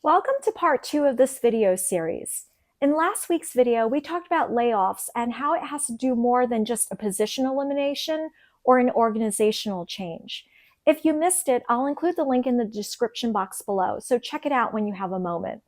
Welcome to part 2 of this video series. In last week's video, we talked about layoffs and how it has to do more than just a position elimination or an organizational change. If you missed it, I'll include the link in the description box below, so check it out when you have a moment.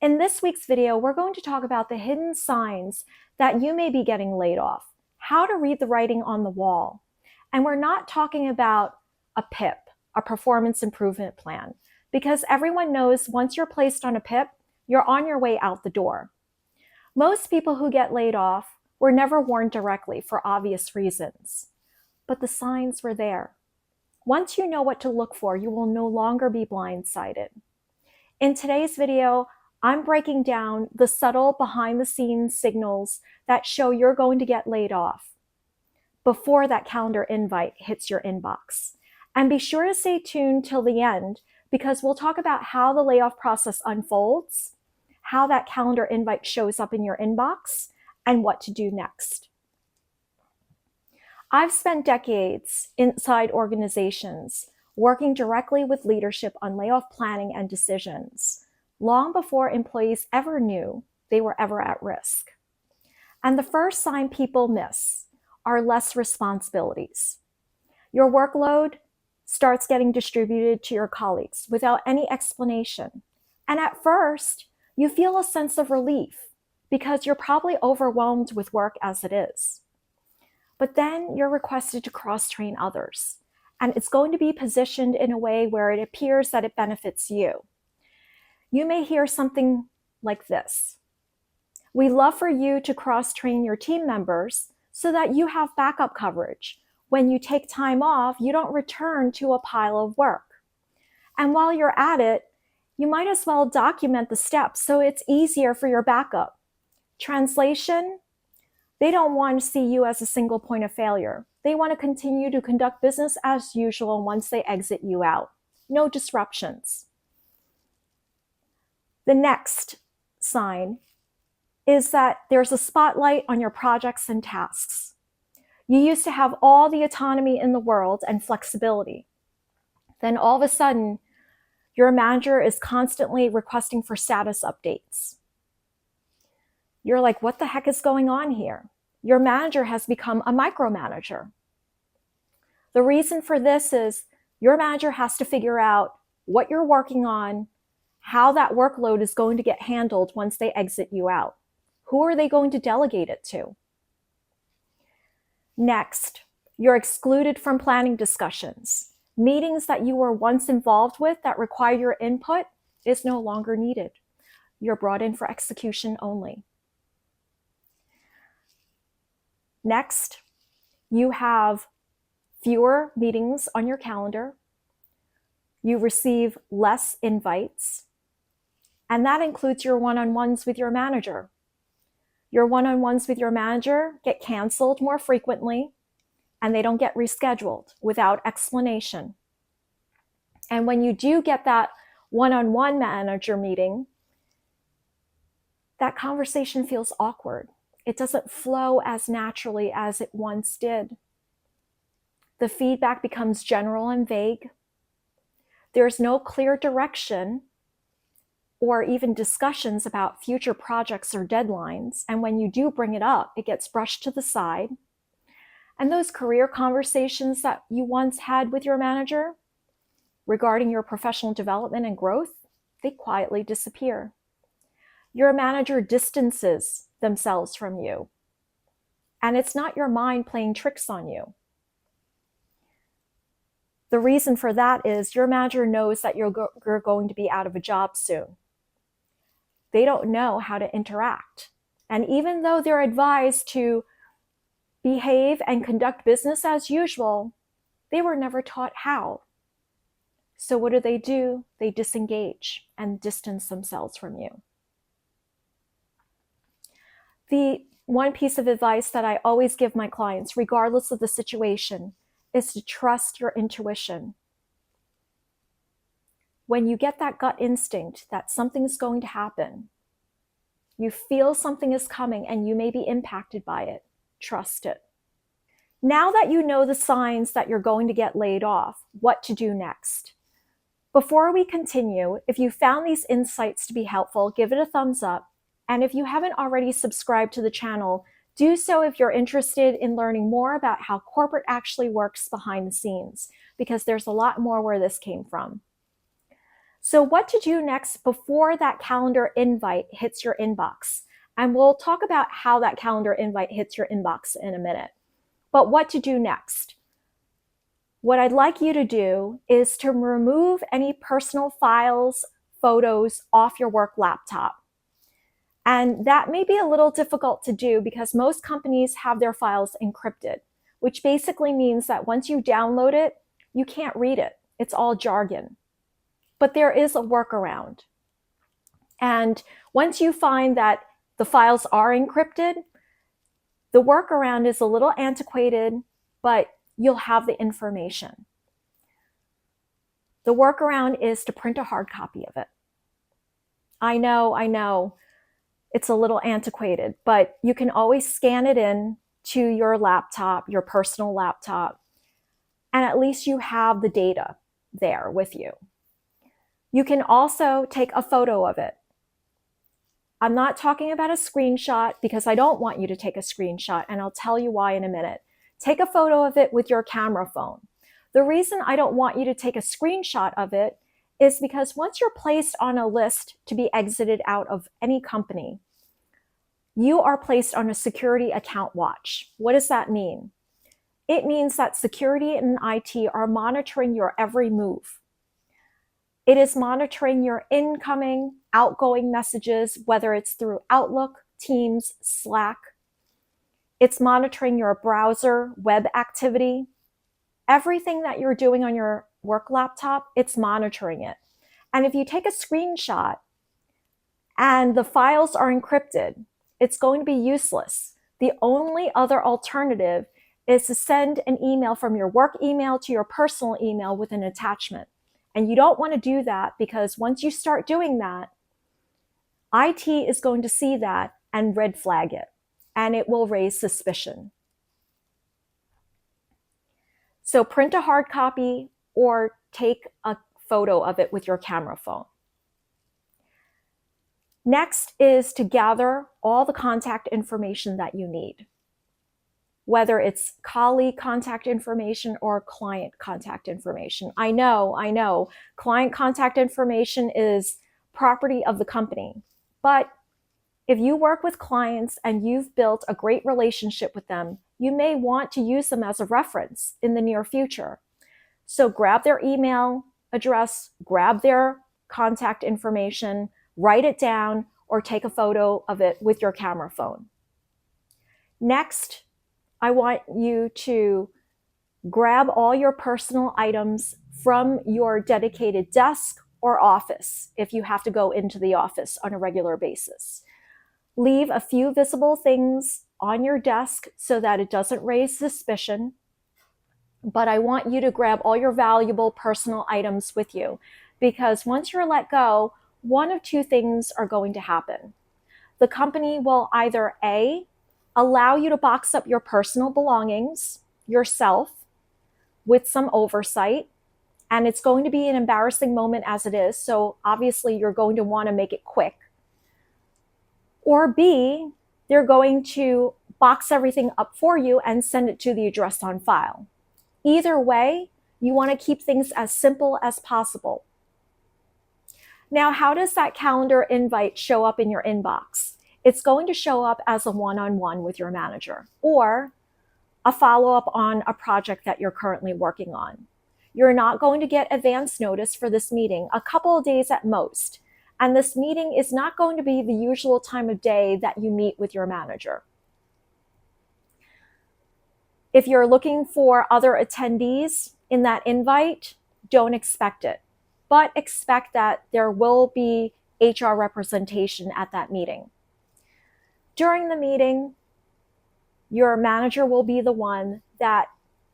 In this week's video, we're going to talk about the hidden signs that you may be getting laid off, how to read the writing on the wall. And we're not talking about a PIP, a performance improvement plan, because everyone knows once you're placed on a PIP, you're on your way out the door. Most people who get laid off were never warned directly for obvious reasons, but the signs were there. Once you know what to look for, you will no longer be blindsided. In today's video, I'm breaking down the subtle behind-the-scenes signals that show you're going to get laid off before that calendar invite hits your inbox. And be sure to stay tuned till the end, because we'll talk about how the layoff process unfolds, how that calendar invite shows up in your inbox, and what to do next. I've spent decades inside organizations working directly with leadership on layoff planning and decisions, long before employees ever knew they were ever at risk. And the first sign people miss are less responsibilities. Your workload starts getting distributed to your colleagues without any explanation. And at first, you feel a sense of relief because you're probably overwhelmed with work as it is. But then you're requested to cross-train others, and it's going to be positioned in a way where it appears that it benefits you. You may hear something like this: "We'd love for you to cross-train your team members so that you have backup coverage. When you take time off, you don't return to a pile of work. And while you're at it, you might as well document the steps so it's easier for your backup." Translation: they don't want to see you as a single point of failure. They want to continue to conduct business as usual once they exit you out. No disruptions. The next sign is that there's a spotlight on your projects and tasks. You used to have all the autonomy in the world and flexibility. Then all of a sudden, your manager is constantly requesting for status updates. You're like, what the heck is going on here? Your manager has become a micromanager. The reason for this is your manager has to figure out what you're working on, how that workload is going to get handled once they exit you out. Who are they going to delegate it to? Next, you're excluded from planning discussions. Meetings that you were once involved with that require your input is no longer needed. You're brought in for execution only. Next, you have fewer meetings on your calendar. You receive less invites, and that includes your one-on-ones with your manager. Your one-on-ones with your manager get canceled more frequently, and they don't get rescheduled without explanation. And when you do get that one-on-one manager meeting, that conversation feels awkward. It doesn't flow as naturally as it once did. The feedback becomes general and vague. There's no clear direction or even discussions about future projects or deadlines. And when you do bring it up, it gets brushed to the side. And those career conversations that you once had with your manager regarding your professional development and growth, they quietly disappear. Your manager distances themselves from you, and it's not your mind playing tricks on you. The reason for that is your manager knows that you're going to be out of a job soon. They don't know how to interact. And even though they're advised to behave and conduct business as usual, they were never taught how. So what do? They disengage and distance themselves from you. The one piece of advice that I always give my clients, regardless of the situation, is to trust your intuition. When you get that gut instinct that something's going to happen, you feel something is coming and you may be impacted by it, trust it. Now that you know the signs that you're going to get laid off, what to do next? Before we continue, if you found these insights to be helpful, give it a thumbs up. And if you haven't already subscribed to the channel, do so if you're interested in learning more about how corporate actually works behind the scenes, because there's a lot more where this came from. So what to do next before that calendar invite hits your inbox? And we'll talk about how that calendar invite hits your inbox in a minute. But what to do next? What I'd like you to do is to remove any personal files, photos off your work laptop. And that may be a little difficult to do because most companies have their files encrypted, which basically means that once you download it, you can't read it. It's all jargon. But there is a workaround. And once you find that the files are encrypted, the workaround is a little antiquated, but you'll have the information. The workaround is to print a hard copy of it. I know, it's a little antiquated, but you can always scan it in to your laptop, your personal laptop, and at least you have the data there with you. You can also take a photo of it. I'm not talking about a screenshot because I don't want you to take a screenshot, and I'll tell you why in a minute. Take a photo of it with your camera phone. The reason I don't want you to take a screenshot of it is because once you're placed on a list to be exited out of any company, you are placed on a security account watch. What does that mean? It means that security and IT are monitoring your every move. It is monitoring your incoming, outgoing messages, whether it's through Outlook, Teams, Slack. It's monitoring your browser, web activity. Everything that you're doing on your work laptop, it's monitoring it. And if you take a screenshot and the files are encrypted, it's going to be useless. The only other alternative is to send an email from your work email to your personal email with an attachment. And you don't want to do that because once you start doing that, IT is going to see that and red flag it, and it will raise suspicion. So print a hard copy or take a photo of it with your camera phone. Next is to gather all the contact information that you need, whether it's colleague contact information or client contact information. I know, client contact information is property of the company, but if you work with clients and you've built a great relationship with them, you may want to use them as a reference in the near future. So grab their email address, grab their contact information, write it down, or take a photo of it with your camera phone. Next, I want you to grab all your personal items from your dedicated desk or office if you have to go into the office on a regular basis. Leave a few visible things on your desk so that it doesn't raise suspicion, but I want you to grab all your valuable personal items with you because once you're let go, one of two things are going to happen. The company will either A, allow you to box up your personal belongings yourself with some oversight, and it's going to be an embarrassing moment as it is, so obviously you're going to want to make it quick. Or B, they're going to box everything up for you and send it to the address on file. Either way, you want to keep things as simple as possible. Now, how does that calendar invite show up in your inbox? It's going to show up as a one-on-one with your manager or a follow-up on a project that you're currently working on. You're not going to get advance notice for this meeting, a couple of days at most. And this meeting is not going to be the usual time of day that you meet with your manager. If you're looking for other attendees in that invite, don't expect it, but expect that there will be HR representation at that meeting. During the meeting, your manager will be the one that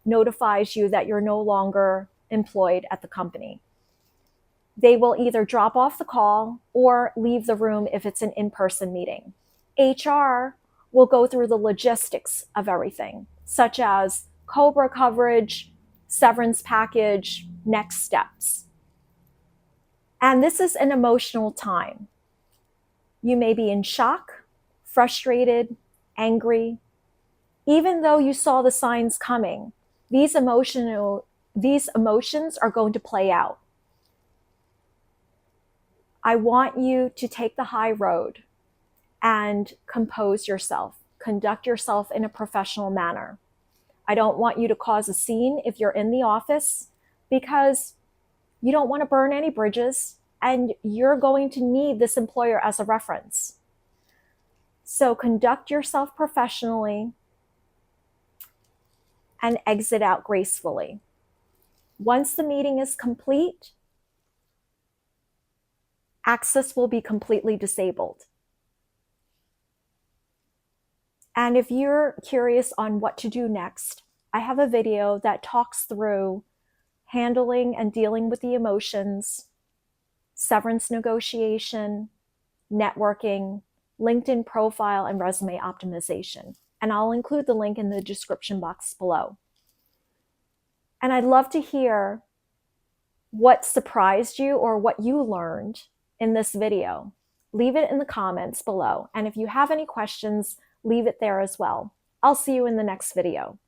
notifies you that you're no longer employed at the company. They will either drop off the call or leave the room if it's an in-person meeting. HR will go through the logistics of everything, such as COBRA coverage, severance package, next steps. And this is an emotional time. You may be in shock, frustrated, angry. Even though you saw the signs coming, these emotions are going to play out. I want you to take the high road and compose yourself, conduct yourself in a professional manner. I don't want you to cause a scene if you're in the office, because you don't want to burn any bridges and you're going to need this employer as a reference. So conduct yourself professionally and exit out gracefully. Once the meeting is complete, access will be completely disabled. And if you're curious on what to do next, I have a video that talks through handling and dealing with the emotions, severance negotiation, networking, LinkedIn profile, and resume optimization. And I'll include the link in the description box below. And I'd love to hear what surprised you or what you learned in this video. Leave it in the comments below. And if you have any questions, leave it there as well. I'll see you in the next video.